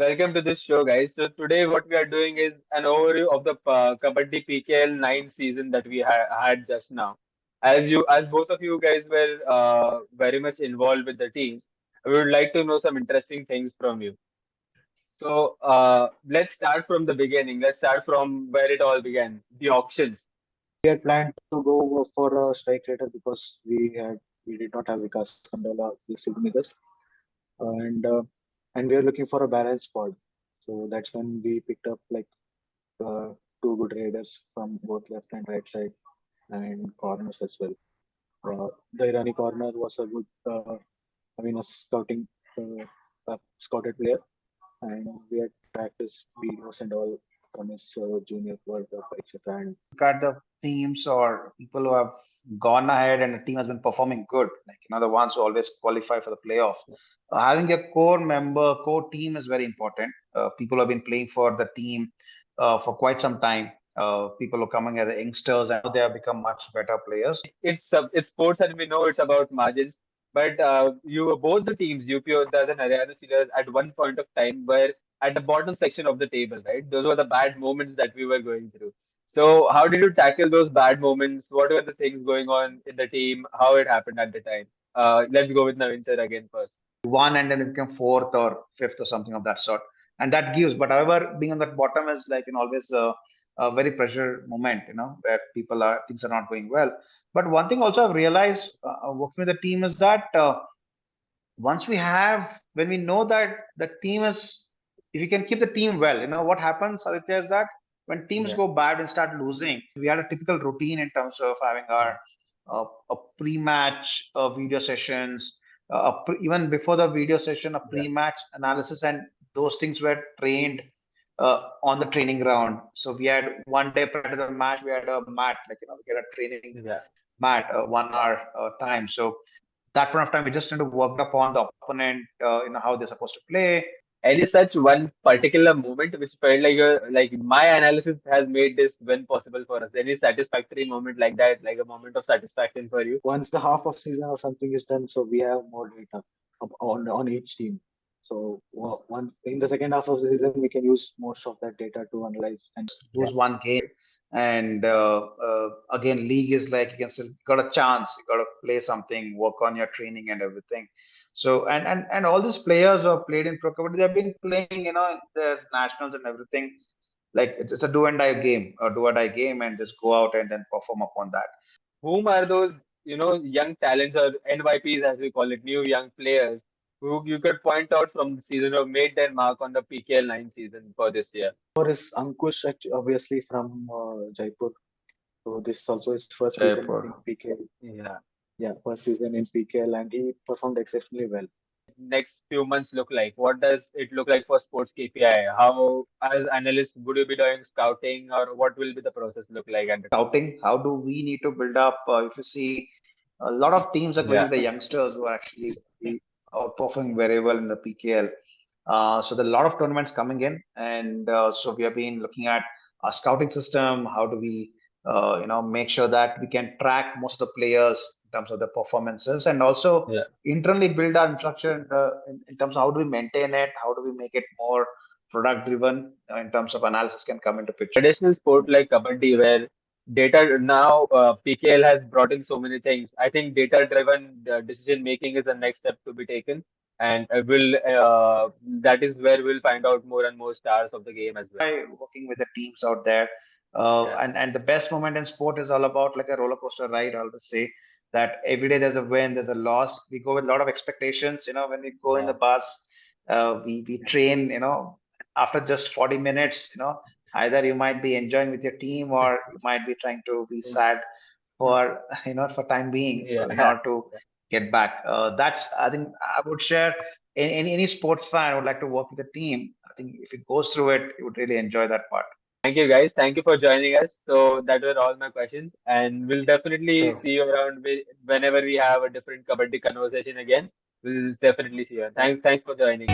Welcome to this show, guys. So today, what we are doing is an overview of the Kabaddi PKL 9 season that we had just now. As both of you guys were very much involved with the teams, we would like to know some interesting things from you. So let's start from the beginning. Let's start from where it all began, the auctions. We had planned to go for a strike rater because we did not have Vikas Kandala listed with us, and we were looking for a balanced squad. So that's when we picked up like two good raiders from both left and right side and corners as well. The Irani corner was a good, a scouted player, and we had practiced videos and all from his junior World Cup, etc. And Look at the teams or people who have gone ahead and the team has been performing good, like the ones who always qualify for the playoff. Having a core team is very important. People who have been playing for the team for quite some time. People who are coming as youngsters and now they have become much better players. It's sports, and we know it's about margins. But you both the teams, UP Yoddhas and Haryana Steelers, at one point of time were at the bottom section of the table, right? Those were the bad moments that we were going through. So how did you tackle those bad moments? What were the things going on in the team? How it happened at the time? Let's go with Naveen sir again first. One and then it became fourth or fifth or something of that sort. And that gives, but however, being on that bottom is like always a very pressure moment, where things are not going well. But one thing also I've realized working with the team is that when we know that the team is, if you can keep the team well, what happens, Aditya, is that when teams Yeah. go bad and start losing, we had a typical routine in terms of having our a pre-match video sessions, even before the video session, a Yeah. pre-match analysis, and those things were trained on the training ground. So we had one day prior to the match, we had a mat, we had a training Yeah. mat, 1 hour time. So that point of time, we just need to work upon the opponent, how they're supposed to play. Any such one particular moment which felt like like my analysis has made this win possible for us? Any satisfactory moment like that, like a moment of satisfaction for you? once the half of season or something is done, so we have more data on each team. So one in the second half of the season, we can use most of that data to analyze and yeah, Lose one game, and again, league is like you can still got a chance. You got to play something, work on your training and everything. So and all these players who have played in Pro Kabaddi, they've been playing, there's nationals and everything. Like it's a do and die game, or do or die game, and just go out and then perform upon that. Whom are those, young talents or NYPs as we call it, new young players who you could point out from the season or made their mark on the PKL 9 season for this year? for is Ankush actually, obviously from Jaipur. So this is also his first season Jaipur. in PKL. Yeah. Yeah, first season in PKL, and he performed exceptionally well. Next few months look like? What does it look like for sports KPI? How, as analysts, would you be doing scouting, or what will be the process look like at the time? Scouting, how do we need to build up? If you see, a lot of teams are going Yeah. with the youngsters who are actually performing very well in the PKL. So there are a lot of tournaments coming in, and so we have been looking at our scouting system. How do we, make sure that we can track most of the players in terms of their performances, and also Yeah. internally build our infrastructure in terms of how do we maintain it, how do we make it more product driven in terms of analysis can come into picture. Traditional sport like kabaddi, where data now PKL has brought in so many things. I think data-driven decision making is the next step to be taken, and will that is where we'll find out more and more stars of the game as well. By working with the teams out there. Yeah. And the best moment in sport is all about like a roller coaster ride. I always say that every day there's a win, there's a loss. We go with a lot of expectations. When we go in the Yeah. bus, we train. After just 40 minutes, either you might be enjoying with your team or you might be trying to be sad for for time being. So in Yeah. order to get back, that's I think I would share. Any sports fan would like to work with a team. I think if it goes through it, you would really enjoy that part. Thank you, guys. Thank you for joining us. So that were all my questions, and we'll definitely Sure. see you around whenever we have a different kabaddi conversation again. We'll definitely see you. Thanks for joining.